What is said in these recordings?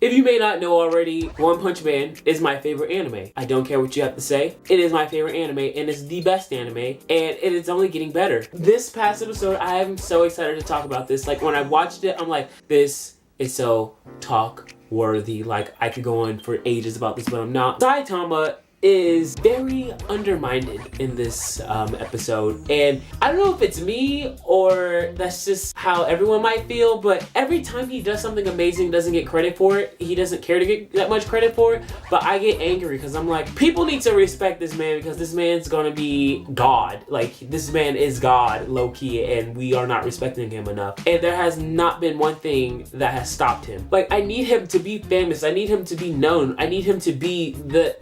If you may not know already, One Punch Man is my favorite anime. I don't care what you have to say. It is my favorite anime, and it's the best anime, and it is only getting better. This past episode, I am so excited to talk about this. Like, when I watched it, I'm like, this is so talk worthy. Like, I could go on for ages about this, but I'm not. Saitama is very undermined in this episode, and I don't know if it's me or that's just how everyone might feel, but every time he does something amazing, doesn't get credit for it. He doesn't care to get that much credit for it, but I get angry because I'm like, people need to respect this man because this man's gonna be God. Like, this man is God, low-key, and we are not respecting him enough, and there has not been one thing that has stopped him. Like, I need him to be famous, I need him to be known, I need him to be the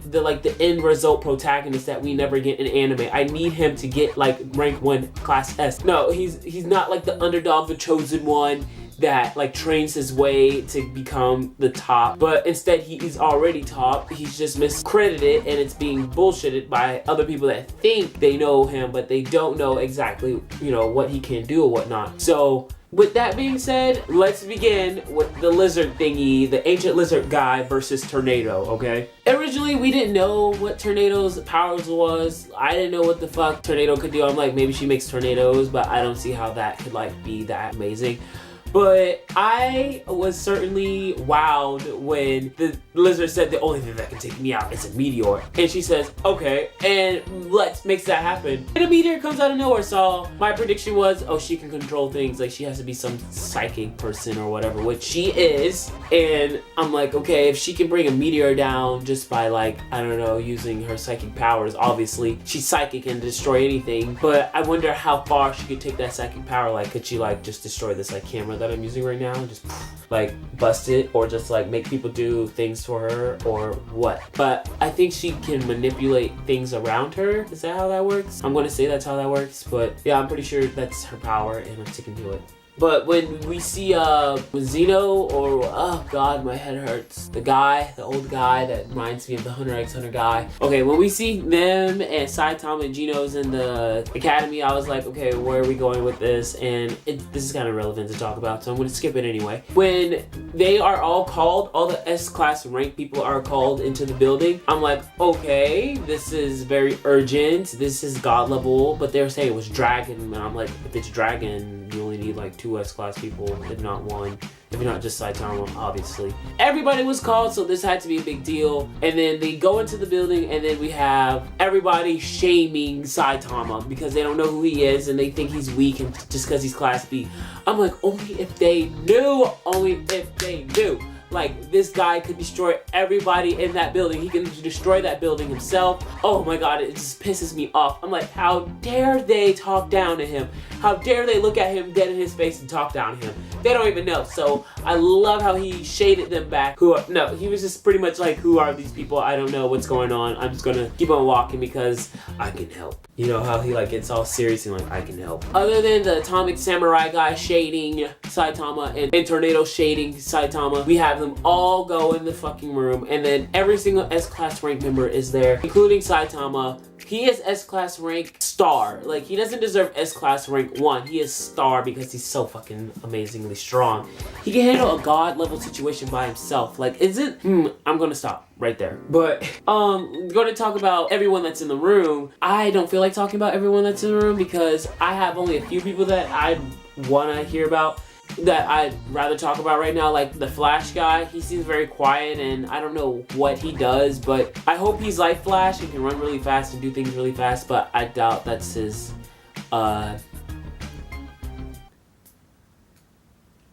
end result protagonist that we never get in anime. I need him to get like rank 1 class S. No, he's not like the underdog, the chosen one that like trains his way to become the top, but instead he's already top. He's just miscredited, and it's being bullshitted by other people that think they know him, but they don't know exactly, you know, what he can do or whatnot. So with that being said, let's begin with the lizard thingy, the ancient lizard guy versus Tornado, okay? Originally, we didn't know what Tornado's powers was. I didn't know what the fuck Tornado could do. I'm like, maybe she makes tornadoes, but I don't see how that could like be that amazing. But I was certainly wowed when the lizard said the only thing that can take me out is a meteor. And she says, okay, and let's make that happen. And a meteor comes out of nowhere, so my prediction was, oh, she can control things. Like, she has to be some psychic person or whatever, which she is. And I'm like, okay, if she can bring a meteor down just by like, I don't know, using her psychic powers, obviously she's psychic and destroy anything. But I wonder how far she could take that psychic power. Like, could she like just destroy this like camera that I'm using right now, just like bust it, or just like make people do things for her, or what? But I think she can manipulate things around her. Is that how that works? I'm gonna say that's how that works, but yeah, I'm pretty sure that's her power and she can do it. But when we see Zeno, or oh god, my head hurts, the old guy that reminds me of the Hunter x Hunter guy. Okay, when we see them and Saitama and Geno's in the academy, I was like, okay, where are we going with this? And this is kind of relevant to talk about, so I'm going to skip it anyway. When they are all called, all the S-class rank people are called into the building, I'm like, okay, this is very urgent, this is god level, but they were saying it was dragon, and I'm like, if it's dragon, you only need like 2 S-class people, if not 1. If you're not just Saitama, obviously. Everybody was called, so this had to be a big deal. And then they go into the building, and then we have everybody shaming Saitama because they don't know who he is, and they think he's weak and just because he's class B. I'm like, only if they knew, only if they knew. Like, this guy could destroy everybody in that building. He can destroy that building himself. Oh my god, it just pisses me off. I'm like, how dare they talk down to him? How dare they look at him dead in his face and talk down to him? They don't even know. So I love how he shaded them back. No, he was just pretty much like, who are these people? I don't know what's going on. I'm just gonna keep on walking because I can help. You know how he like gets all serious and like, I can help. Other than the Atomic Samurai guy shading Saitama and Tornado shading Saitama, we have them all go in the fucking room, and then every single S-class rank member is there, including Saitama. He is S-class rank star. Like, he doesn't deserve S-class rank 1. He is star because he's so fucking amazingly strong. He can handle a god level situation by himself. Like, I'm gonna stop right there. But we're gonna talk about everyone that's in the room. I don't feel like talking about everyone that's in the room because I have only a few people that I wanna hear about, that I'd rather talk about right now. Like the Flash guy, he seems very quiet and I don't know what he does, but I hope he's like Flash and can run really fast and do things really fast, but I doubt that's his I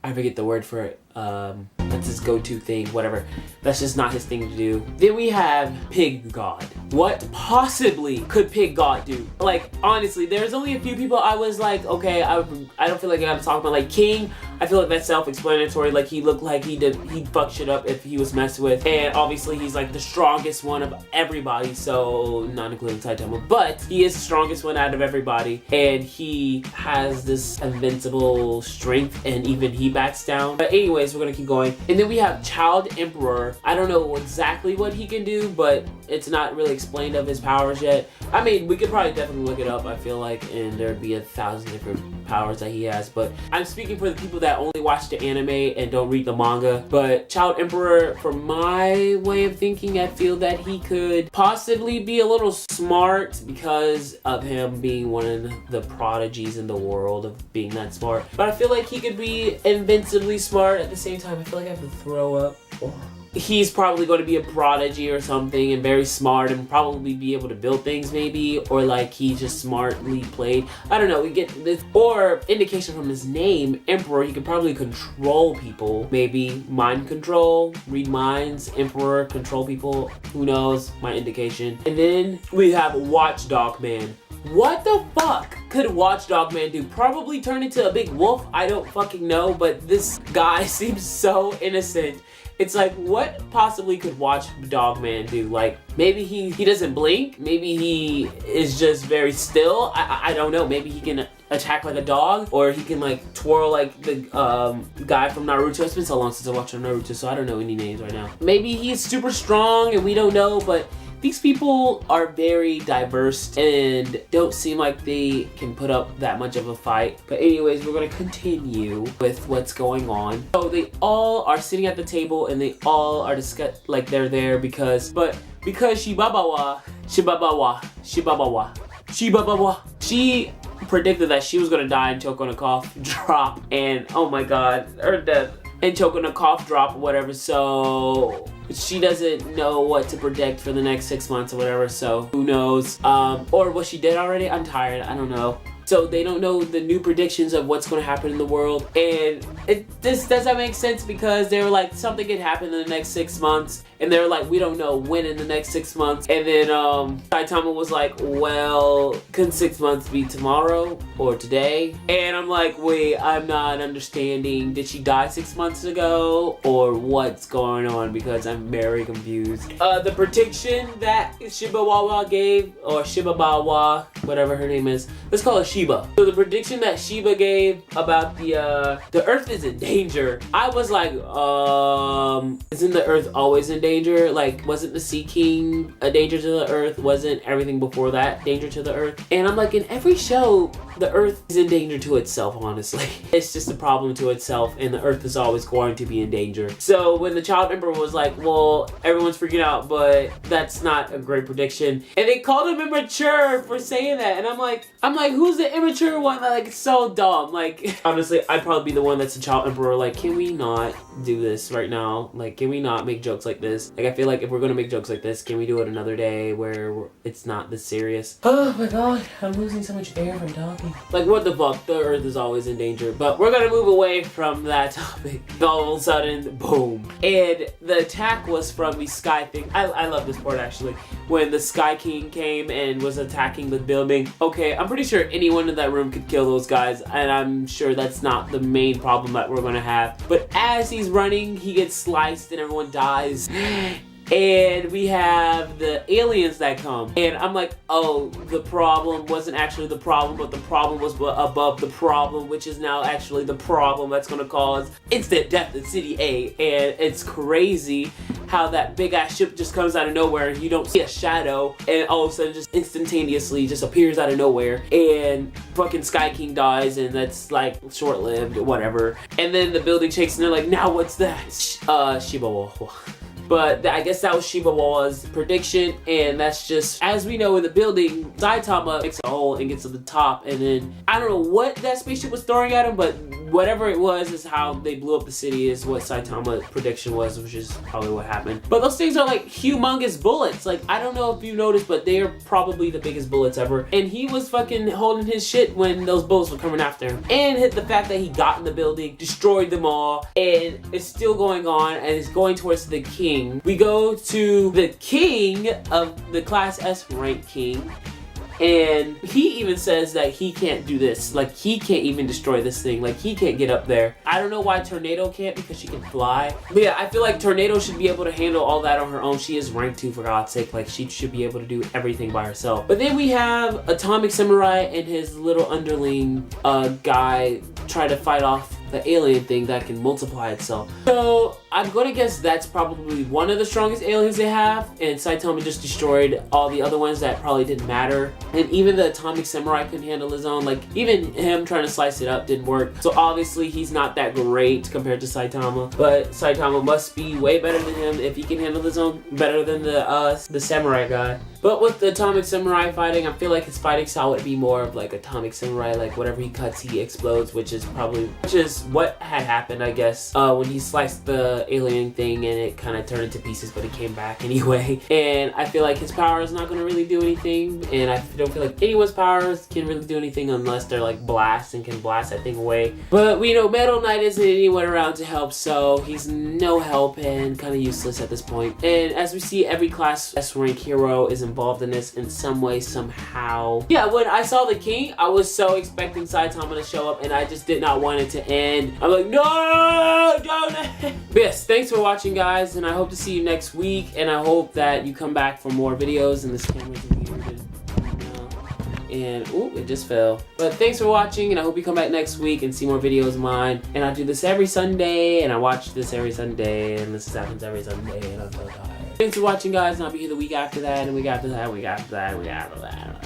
forget the word for it. That's his go-to thing, whatever. That's just not his thing to do. Then we have Pig God. What possibly could Pig God do? Like, honestly, there's only a few people I was like, okay, I don't feel like I gotta talk about. Like King, I feel like that's self-explanatory. Like, he looked like he'd fuck shit up if he was messed with. And obviously he's like the strongest one of everybody, so not including Saitama, but he is the strongest one out of everybody. And he has this invincible strength, and even he backs down. But anyways, we're gonna keep going. And then we have Child Emperor. I don't know exactly what he can do, but It's not really explained of his powers yet. I mean, we could probably definitely look it up, I feel like, and there'd be 1,000 different powers that he has. But I'm speaking for the people that only watch the anime and don't read the manga. But Child Emperor, from my way of thinking, I feel that he could possibly be a little smart because of him being one of the prodigies in the world of being that smart. But I feel like he could be invincibly smart at the same time. I feel like I have to throw up. Oh. He's probably going to be a prodigy or something and very smart and probably be able to build things maybe, or like he just smartly played. I don't know, we get this, or indication from his name, Emperor, he could probably control people. Maybe mind control, read minds, Emperor, control people, who knows, my indication. And then we have Watchdog Man. What the fuck could Watchdog Man do? Probably turn into a big wolf? I don't fucking know, but this guy seems so innocent. It's like, what possibly could Watchdog Man do? Like, maybe he doesn't blink. Maybe he is just very still. I don't know. Maybe he can attack like a dog, or he can like twirl like the guy from Naruto. It's been so long since I watched Naruto, so I don't know any names right now. Maybe he's super strong and we don't know, but these people are very diverse and don't seem like they can put up that much of a fight. But anyways, we're gonna continue with what's going on. So they all are sitting at the table and they all are like they're there because Shibabawa, she predicted that she was gonna die and choke on a cough drop, and oh my god, her death, and choke on a cough drop or whatever. So she doesn't know what to predict for the next 6 months or whatever, so who knows. Or what she did already, I'm tired, I don't know. So they don't know the new predictions of what's going to happen in the world. And this doesn't make sense because they were like, something could happen in the next 6 months. And they're like, we don't know when in the next 6 months. And then Saitama was like, well, can 6 months be tomorrow or today? And I'm like, wait, I'm not understanding. Did she die 6 months ago? Or what's going on? Because I'm very confused. The prediction that Shibawawa gave, or Shibabawa, whatever her name is, let's call her Shiba. So the prediction that Shiba gave about the Earth is in danger. I was like, isn't the Earth always in danger? Like, wasn't the Sea King a danger to the Earth? Wasn't everything before that danger to the Earth? And I'm like, in every show, the Earth is in danger to itself, honestly. It's just a problem to itself, and the Earth is always going to be in danger. So when the Child Emperor was like, well, everyone's freaking out, but that's not a great prediction. And they called him immature for saying that. And I'm like, who's the immature one? Like, it's so dumb. Like, honestly, I'd probably be the one that's the Child Emperor. Like, can we not do this right now? Like, can we not make jokes like this? Like, I feel like if we're gonna make jokes like this, can we do it another day where it's not this serious? Oh my god, I'm losing so much air from talking. Like, what the fuck? The Earth is always in danger. But we're gonna move away from that topic. All of a sudden, boom. And the attack was from the Sky thing. I love this part, actually. When the Sky King came and was attacking the building. Okay, I'm pretty sure anyone in that room could kill those guys, and I'm sure that's not the main problem that we're gonna have. But as he's running, he gets sliced and everyone dies. And we have the aliens that come. And I'm like, oh, the problem wasn't actually the problem, but the problem was above the problem, which is now actually the problem that's gonna cause instant death in City A. And it's crazy how that big ass ship just comes out of nowhere and you don't see a shadow, and all of a sudden just instantaneously just appears out of nowhere, and fucking Sky King dies, and that's like short-lived or whatever. And then the building shakes and they're like, now what's that? Shibawa. But I guess that was Shibawa's prediction, and that's just, as we know in the building, Saitama makes a hole and gets to the top, and then I don't know what that spaceship was throwing at him, but whatever it was is how they blew up the city is what Saitama's prediction was, which is probably what happened. But those things are like humongous bullets. Like, I don't know if you noticed, but they are probably the biggest bullets ever. And he was fucking holding his shit when those bullets were coming after him. And hit the fact that he got in the building, destroyed them all, and it's still going on, and it's going towards the king. We go to the king of the Class S rank king, and he even says that he can't do this. Like, he can't even destroy this thing. Like, he can't get up there. I don't know why Tornado can't, because she can fly. But yeah, I feel like Tornado should be able to handle all that on her own. She is rank 2, for God's sake. Like, she should be able to do everything by herself. But then we have Atomic Samurai and his little underling guy try to fight off the alien thing that can multiply itself. So I'm gonna guess that's probably one of the strongest aliens they have, and Saitama just destroyed all the other ones that probably didn't matter. And even the atomic samurai couldn't handle his own. Like, even him trying to slice it up didn't work. So obviously he's not that great compared to Saitama, but Saitama must be way better than him if he can handle his own better than the samurai guy. But with the atomic samurai fighting, I feel like his fighting style would be more of like atomic samurai, like whatever he cuts, he explodes, which is what had happened, I guess, when he sliced the alien thing and it kind of turned into pieces, but it came back anyway. And I feel like his power is not going to really do anything, and I don't feel like anyone's powers can really do anything unless they're like blast and can blast that thing away. But we know Metal Knight isn't anyone around to help, so he's no help and kind of useless at this point. And as we see, every class S rank hero is involved in this in some way, somehow. Yeah, when I saw the king, I was so expecting Saitama to show up, and I just did not want it to end. I'm like, no, don't end. But yes, thanks for watching, guys, and I hope to see you next week, and I hope that you come back for more videos. And this camera's weird. And ooh, it just fell. But thanks for watching, and I hope you come back next week and see more videos of mine. And I do this every Sunday, and I watch this every Sunday, and this happens every Sunday, and I'm so tired. Thanks for watching, guys, and I'll be here the week after that, and the week after that, and the week after that, and the week after that.